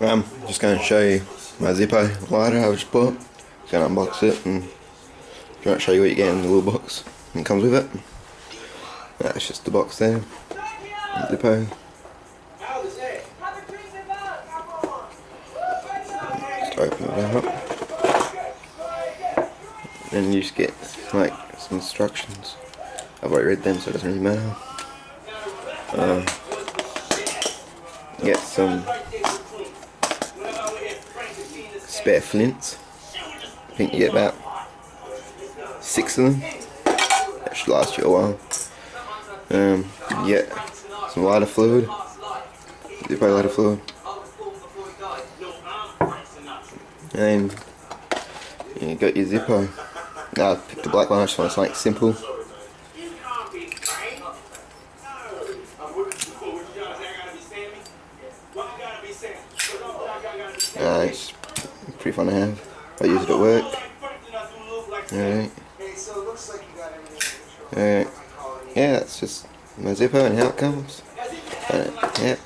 Just going to show you my Zippo lighter I just bought. Just going to unbox it and try to show you what you get in the little box and it comes with it. That's just the box there. Zippo. Just open it up. And you just get like some instructions. I've already read them, so it doesn't really matter. Get some spare flints. I think you get about 6 of them. That should last you a while. You get some lighter fluid. Zippo lighter fluid. And you got your Zippo. I picked the black one, I just want something simple. It's pretty fun to have. I use it at work. Alright. Alright. Yeah, that's just my Zippo and how it comes. Yeah.